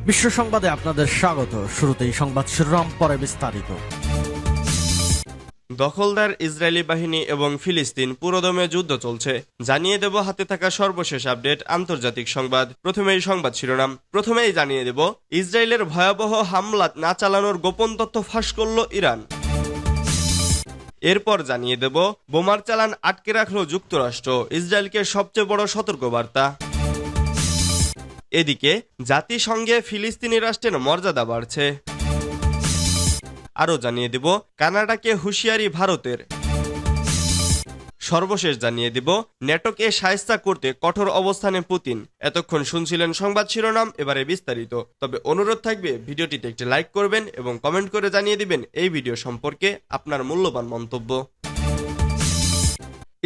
বিশ্ব সংবাদে আপনাদের স্বাগত। শুরুতেই সংবাদ শিরোনাম, পরে বিস্তারিত। দখলদার ইসরায়েলি বাহিনী এবং ফিলিস্তিন পুরোদমে যুদ্ধ চলছে, জানিয়ে দেব হাতে থাকা সর্বশেষ আপডেট আন্তর্জাতিক সংবাদ। প্রথমেই সংবাদ শিরোনাম। প্রথমেই জানিয়ে দেব ইসরায়েলের ভয়াবহ হামলা না চালানোর গোপন তথ্য ফাঁস করল ইরান। এরপর জানিয়ে দেব বোমার চালান আটকে রাখল যুক্তরাষ্ট্র, ইসরায়েলকে সবচেয়ে বড় সতর্কবার্তা। এদিকে জাতিসংঘে ফিলিস্তিনি রাষ্ট্রের মর্যাদা বাড়ছে। আরও জানিয়ে দেব কানাডাকে হুঁশিয়ারি ভারতের। সর্বশেষ জানিয়ে দেব ন্যাটোকে শায়েস্তা করতে কঠোর অবস্থানে পুতিন। এতক্ষণ শুনছিলেন সংবাদ শিরোনাম, এবারে বিস্তারিত। তবে অনুরোধ থাকবে ভিডিওটিতে একটি লাইক করবেন এবং কমেন্ট করে জানিয়ে দিবেন এই ভিডিও সম্পর্কে আপনার মূল্যবান মন্তব্য।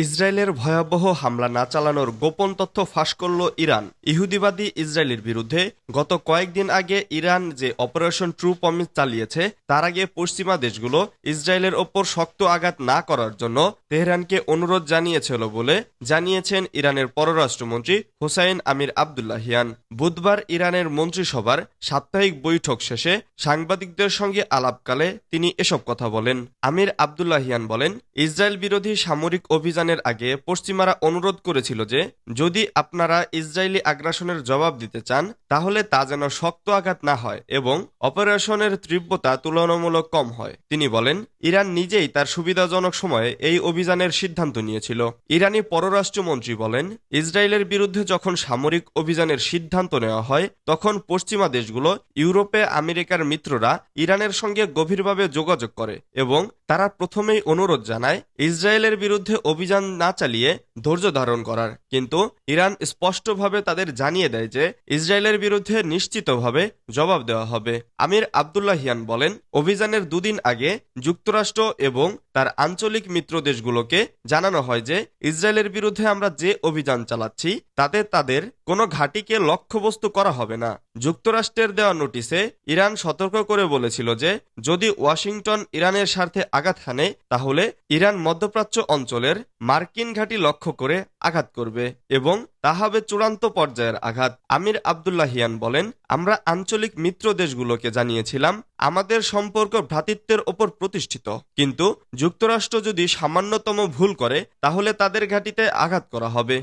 ইসরায়েলের ভয়াবহ হামলা না চালানোর গোপন তথ্য ফাঁস করল ইরান। ইহুদিবাদী ইসরায়েলের বিরুদ্ধে গত কয়েকদিন আগে ইরান যে অপারেশন ট্রু প্রমিস চালিয়েছে, তার আগে পশ্চিমা দেশগুলো ইসরায়েলের ওপর শক্ত আঘাত না করার জন্য তেহরানকে অনুরোধ জানিয়েছিল বলে জানিয়েছেন ইরানের পররাষ্ট্রমন্ত্রী হোসাইন আমির আবদুল্লাহিয়ান। বুধবার ইরানের মন্ত্রিসভার সাপ্তাহিক বৈঠক শেষে সাংবাদিকদের সঙ্গে আলাপকালে তিনি এসব কথা বলেন। আমির আবদুল্লাহিয়ান বলেন, ইসরায়েল বিরোধী সামরিক অভিযানের আগে পশ্চিমারা অনুরোধ করেছিল যে যদি আপনারা ইসরায়েলি আগ্রাসনের জবাব দিতে চান তাহলে তা যেন শক্ত আঘাত না হয় এবং অপারেশনের তীব্রতা তুলনামূলক কম হয়। তিনি বলেন, ইরান নিজেই তার সুবিধাজনক সময়ে এই অভিযানের সিদ্ধান্ত নিয়েছিল। ইরানি পররাষ্ট্রমন্ত্রী বলেন, ইসরায়েলের বিরুদ্ধে যখন সামরিক অভিযানের সিদ্ধান্ত নেওয়া হয় তখন পশ্চিমা দেশগুলো, ইউরোপে আমেরিকার মিত্ররা ইরানের সঙ্গে গভীরভাবে যোগাযোগ করে এবং তারা প্রথমেই অনুরোধ জানায় ইসরায়েলের বিরুদ্ধে অভিযান না চালিয়ে ধৈর্য ধারণ করার। কিন্তু ইরান স্পষ্টভাবে তাদের জানিয়ে দেয় যে ইসরায়েলের বিরুদ্ধে নিশ্চিতভাবে জবাব দেওয়া হবে। আমির আবদুল্লাহিয়ান বলেন, অভিযানের দুদিন আগে যুক্তরাষ্ট্র এবং তার আঞ্চলিক মিত্র দেশগুলোকে জানানো হয় যে ইসরায়েলের বিরুদ্ধে আমরা যে অভিযান চালাচ্ছি তাতে তাদের কোনো ঘাঁটিকে লক্ষ্যবস্তু করা হবে না। যুক্তরাষ্ট্রের দেওয়া নোটিশে ইরান সতর্ক করে বলেছিল যে যদি ওয়াশিংটন ইরানের স্বার্থে আঘাত হানে তাহলে ইরান মধ্যপ্রাচ্য অঞ্চলের মার্কিন ঘাঁটি লক্ষ্য করে আঘাত করবে এবং তা হবে চূড়ান্ত পর্যায়ের আঘাত। আমির আবদুল্লাহিয়ান বলেন, আমরা আঞ্চলিক মিত্র দেশগুলোকে জানিয়েছিলাম আমাদের সম্পর্ক ভ্রাতৃত্বের ওপর প্রতিষ্ঠিত, কিন্তু যুক্তরাষ্ট্র যদি সামান্যতম ভুল করে তাহলে তাদের ঘাঁটিতে আঘাত করা হবে।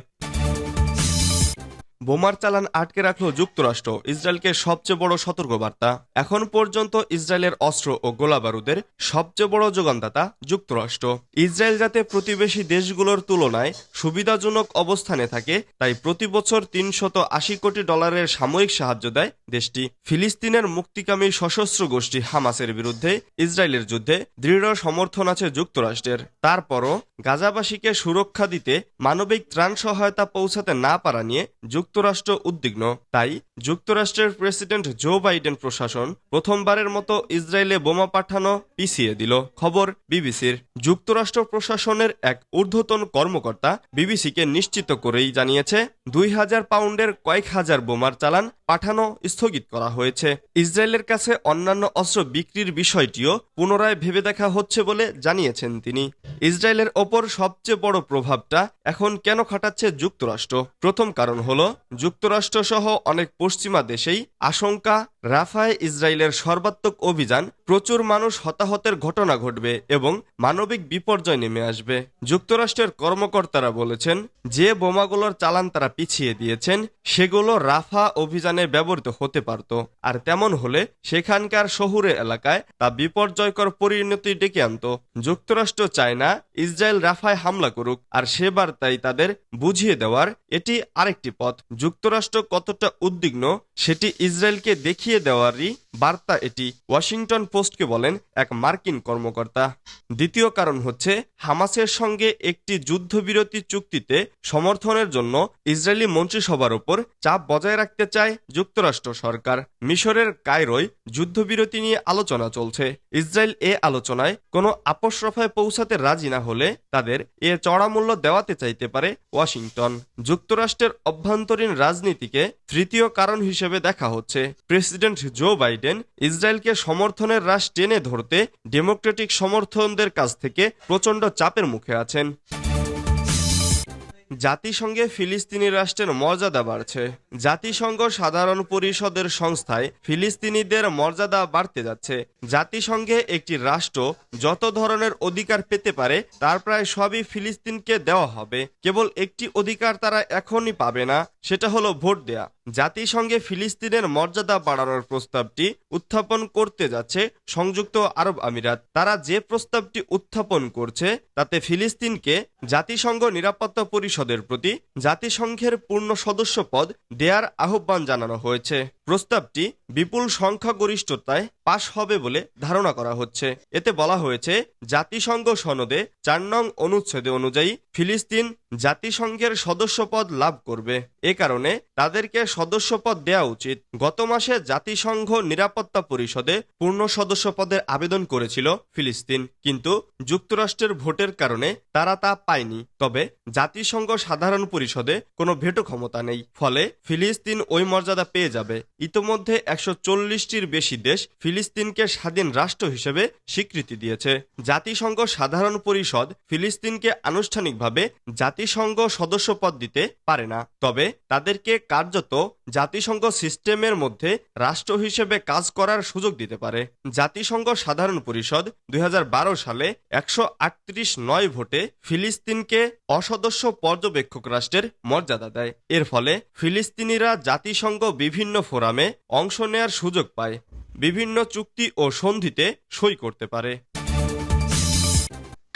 বোমার চালান আটকে রাখল যুক্তরাষ্ট্র, ইসরায়েলকে সবচেয়ে বড় সতর্কবার্তা। এখন পর্যন্ত ইসরায়েলের অস্ত্র ও গোলাবারুদের সবচেয়ে বড় যোগানদাতা যুক্তরাষ্ট্র। ইসরায়েল যাতে প্রতিবেশী দেশগুলোর তুলনায় সুবিধাজনক অবস্থানে থাকে তাই প্রতি বছর $380 কোটি সামরিক সাহায্য দেয় দেশটি। ফিলিস্তিনের মুক্তিকামী সশস্ত্র গোষ্ঠী হামাসের বিরুদ্ধে ইসরায়েলের যুদ্ধে দৃঢ় সমর্থন আছে যুক্তরাষ্ট্রের। তারপরও গাজাবাসীকে সুরক্ষা দিতে মানবিক ত্রাণ সহায়তা পৌঁছাতে না পারা নিয়ে যুক্তরাষ্ট্র উদ্বিগ্ন। তাই যুক্তরাষ্ট্রের প্রেসিডেন্ট জো বাইডেন প্রশাসন প্রথমবারের মতো ইসরায়েলে বোমা পাঠানো পিছিয়ে দিল। খবর বিবিসির। যুক্তরাষ্ট্র প্রশাসনের এক ঊর্ধ্বতন কর্মকর্তা বিবিসিকে নিশ্চিত করেই জানিয়েছে 2000 পাউন্ডের কয়েক হাজার বোমার চালান পাঠানো স্থগিত করা হয়েছে। ইসরায়েলের কাছে অন্যান্য অস্ত্র বিক্রির বিষয়টিও পুনরায় ভেবে দেখা হচ্ছে বলে জানিয়েছেন তিনি। ইসরায়েলের ওপর সবচেয়ে বড় প্রভাবটা এখন কেন খাটাচ্ছে যুক্তরাষ্ট্র? প্রথম কারণ হলো যুক্তরাষ্ট্র সহ অনেক পশ্চিমা দেশেই আশঙ্কা রাফায় ইসরায়েলের সর্বাত্মক অভিযান প্রচুর মানুষ হতাহতের ঘটনা ঘটবে এবং মানবিক বিপর্যয় নেমে আসবে। যুক্তরাষ্ট্রের কর্মকর্তারা বলেছেন যে বোমাগুলোর চালান তারা পিছিয়ে দিয়েছেন সেগুলো রাফা অভিযানে ব্যবহৃত হতে পারত, আর তেমন হলে সেখানকার শহুরে এলাকায় তা বিপর্যয়কর পরিণতি ডেকে আনত। যুক্তরাষ্ট্র চায় না ইসরায়েল রাফায় হামলা করুক, আর সে বার্তাই তাদের বুঝিয়ে দেওয়ার এটি আরেকটি পথ। যুক্তরাষ্ট্র কতটা উদ্বিগ্ন সেটি ইসরায়েলকে দেখিয়ে দেওয়ারই বার্তা এটি, ওয়াশিংটন পোস্টকে বলেন এক মার্কিন কর্মকর্তা। দ্বিতীয় কারণ হচ্ছে হামাসের সঙ্গে একটি যুদ্ধবিরতি চুক্তিতে সমর্থনের জন্য ইসরায়েলি মন্ত্রিসভার উপর চাপ বজায় রাখতে চায় যুক্তরাষ্ট্র সরকার। মিশরের কায়রোয় যুদ্ধবিরতি নিয়ে আলোচনা চলছে। ইসরায়েল এ আলোচনায় কোনো আপোষ রফায় পৌঁছাতে রাজি না হলে তাদের এ চড়া মূল্য দেওয়াতে চাইতে পারে ওয়াশিংটন। যুক্তরাষ্ট্রের অভ্যন্তরীণ রাজনীতিকে তৃতীয় কারণ হিসেবে দেখা হচ্ছে। প্রেসিডেন্ট জো বাইডেন ইসরায়েলকে সমর্থনের হ্রাস টেনে ধরতে ডেমোক্রেটিক সমর্থকদের কাছ থেকে প্রচণ্ড চাপের মুখে আছেন। জাতিসংঘে ফিলিস্তিনি রাষ্ট্রের মর্যাদা বাড়ছে। জাতিসংঘ সাধারণ পরিষদের সংস্থায় ফিলিস্তিনিদের মর্যাদা বাড়তে যাচ্ছে। জাতিসংঘে একটি রাষ্ট্র যত ধরনের অধিকার পেতে পারে তার প্রায় সবই ফিলিস্তিনকে দেওয়া হবে। কেবল একটি অধিকার তারা এখনই পাবে না, সেটা হলো ভোট দেয়া। জাতিসংঘে ফিলিস্তিনের মর্যাদা বাড়ানোর প্রস্তাবটি উত্থাপন করতে যাচ্ছে সংযুক্ত আরব আমিরাত। তারা যে প্রস্তাবটি উত্থাপন করছে তাতে ফিলিস্তিনকে জাতিসংঘ নিরাপত্তা পরিষদের প্রতি জাতিসংঘের পূর্ণ সদস্য পদ দেয়ার আহ্বান জানানো হয়েছে। প্রস্তাবটি বিপুল সংখ্যাগরিষ্ঠতায় পাশ হবে বলে ধারণা করা হচ্ছে। এতে বলা হয়েছে, জাতিসংঘ সনদে 4 নং অনুচ্ছেদে অনুযায়ী ফিলিস্তিন জাতিসংঘের সদস্যপদ লাভ করবে। এ কারণে তাদেরকে সদস্যপদ দেওয়া উচিত। গত মাসে জাতিসংঘ নিরাপত্তা পরিষদে পূর্ণ সদস্য পদের আবেদন করেছিল ফিলিস্তিন, কিন্তু যুক্তরাষ্ট্রের ভোটের কারণে তারা তা পায়নি। তবে জাতিসংঘ সাধারণ পরিষদে কোনো ভেটো ক্ষমতা নেই, ফলে ফিলিস্তিন ওই মর্যাদা পেয়ে যাবে। ইতোমধ্যে 140টির বেশি দেশ ফিলিস্তিনকে স্বাধীন রাষ্ট্র হিসেবে স্বীকৃতি দিয়েছে। জাতিসংঘ সাধারণ পরিষদ ফিলিস্তিনকে আনুষ্ঠানিকভাবে জাতিসংঘ সদস্যপদ দিতে পারে না, তবে তাদেরকে কার্যত জাতিসংঘ সিস্টেমের মধ্যে রাষ্ট্র হিসেবে কাজ করার সুযোগ দিতে পারে। জাতিসংঘ সাধারণ পরিষদ 2012 সালে 138 ভোটে ফিলিস্তিনকে অসদস্য পর্যবেক্ষক রাষ্ট্রের মর্যাদা দেয়। এর ফলে ফিলিস্তিনিরা জাতিসংঘ বিভিন্ন ফোরামে অংশ নেয়ার সুযোগ পায়, বিভিন্ন চুক্তি ও সন্ধিতে সই করতে পারে।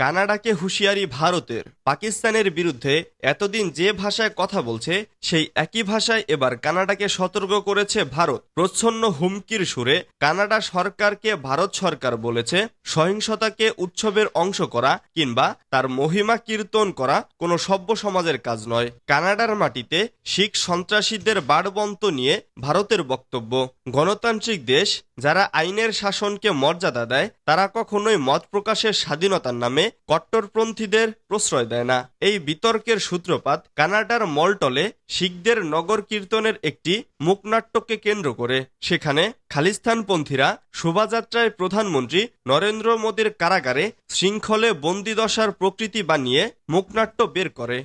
কানাডাকে হুঁশিয়ারি ভারতের। পাকিস্তানের বিরুদ্ধে এতদিন যে ভাষায় কথা বলছে সেই একই ভাষায় এবার কানাডাকে সতর্ক করেছে ভারত। প্রচ্ছন্ন হুমকির সুরে কানাডা সরকারকে ভারত সরকার বলেছে, সহিংসতাকে উৎসবের অংশ করা কিংবা তার মহিমা কীর্তন করা কোনো সভ্য সমাজের কাজ নয়। কানাডার মাটিতে শিখ সন্ত্রাসীদের বাড়বন্ত নিয়ে ভারতের বক্তব্য, গণতান্ত্রিক দেশ যারা আইনের শাসনকে মর্যাদা দেয় তারা কখনোই মত প্রকাশের স্বাধীনতার নামে কট্টরপন্থীদের প্রশ্রয় দেয় না। এই বিতর্কের সূত্রপাত কানাডার মল্টলে শিখদের নগর কীর্তনের একটি মুখনাট্যকে কেন্দ্র করে। সেখানে খালিস্তানপন্থীরা শোভাযাত্রায় প্রধানমন্ত্রী নরেন্দ্র মোদীর কারাগারে শৃঙ্খলে বন্দিদশার প্রকৃতি বানিয়ে মুখনাট্য বের করে।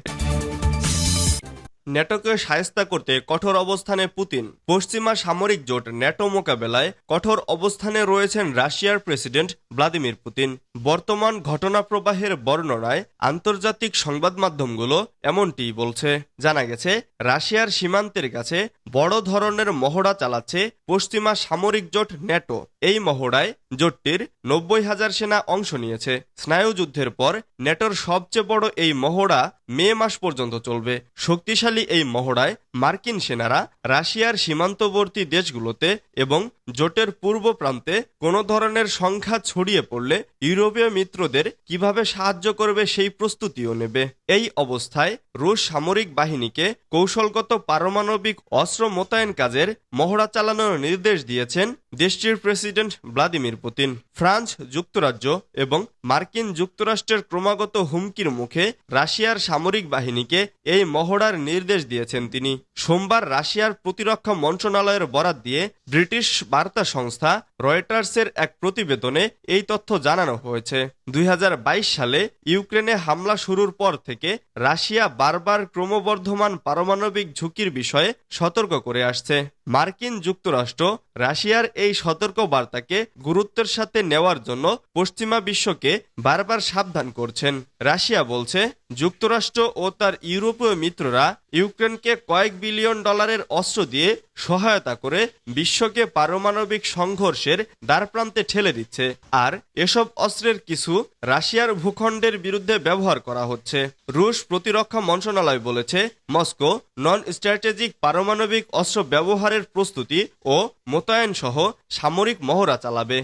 ন্যাটোকে শায়েস্তা করতে কঠোর অবস্থানে পুতিন। পশ্চিমা সামরিক জোট ন্যাটো মোকাবেলায় কঠোর অবস্থানে রয়েছেন রাশিয়ার প্রেসিডেন্ট ভ্লাদিমির পুতিন। বর্তমান ঘটনাপ্রবাহের বর্ণনায় আন্তর্জাতিক সংবাদ মাধ্যমগুলো এমনটিই বলছে। জানা গেছে, রাশিয়ার সীমান্তের কাছে বড় ধরনের মহড়া চালাচ্ছে পশ্চিমা সামরিক জোট ন্যাটো। এই মহড়ায় জোটটির 90,000 সেনা অংশ নিয়েছে। স্নায়ুযুদ্ধের পর ন্যাটোর সবচেয়ে বড় এই মহড়া মে মাস পর্যন্ত চলবে। শক্তিশালী এই মহড়ায় মার্কিন সেনারা রাশিয়ার সীমান্তবর্তী দেশগুলোতে এবং জোটের পূর্ব প্রান্তে কোনো ধরনের সংঘাত ছড়িয়ে পড়লে ইউরোপীয় মিত্রদের কিভাবে সাহায্য করবে সেই প্রস্তুতিও নেবে। এই অবস্থায় রুশ সামরিক বাহিনীকে কৌশলগত পারমাণবিক অস্ত্র মোতায়েন কাজের মহড়া চালানোর নির্দেশ দিয়েছেন দেশটির প্রেসিডেন্ট ভ্লাদিমির পুতিন। ফ্রান্স, যুক্তরাজ্য এবং মার্কিন যুক্তরাষ্ট্রের ক্রমাগত হুমকির মুখে রাশিয়ার সামরিক বাহিনীকে এই মহড়ার নির্দেশ দিয়েছেন তিনি। সোমবার রাশিয়ার প্রতিরক্ষা মন্ত্রণালয়ের বরাত দিয়ে ব্রিটিশ বার্তা সংস্থা রয়টার্সের এক প্রতিবেদনে এই তথ্য জানানো হয়েছে। 2022 সালে ইউক্রেনে হামলা শুরুর পর থেকে রাশিয়া বারবার ক্রমবর্ধমান পারমাণবিক ঝুঁকির বিষয়ে সতর্ক করে আসছে। মার্কিন যুক্তরাষ্ট্র রাশিয়ার এই সতর্ক বার্তাকে গুরুত্বের সাথে নেওয়ার জন্য পশ্চিমা বিশ্বকে বারবার সাবধান করছেন। রাশিয়া বলছে, যুক্তরাষ্ট্র ও তার ইউরোপীয় মিত্ররা ইউক্রেনকে কয়েক বিলিয়ন ডলারের অস্ত্র দিয়ে সহায়তা করে বিশ্বকে পারমাণবিক সংঘর্ষের দ্বারপ্রান্তে ঠেলে দিচ্ছে, আর এসব অস্ত্রের কিছু রাশিয়ার ভূখণ্ডের বিরুদ্ধে ব্যবহার করা হচ্ছে। রুশ প্রতিরক্ষা মন্ত্রণালয় বলেছে, মস্কো নন স্ট্র্যাটেজিক পারমাণবিক অস্ত্র ব্যবহারের প্রস্তুতি ও মোতায়েন সহ সামরিক মহড়া চালাবে।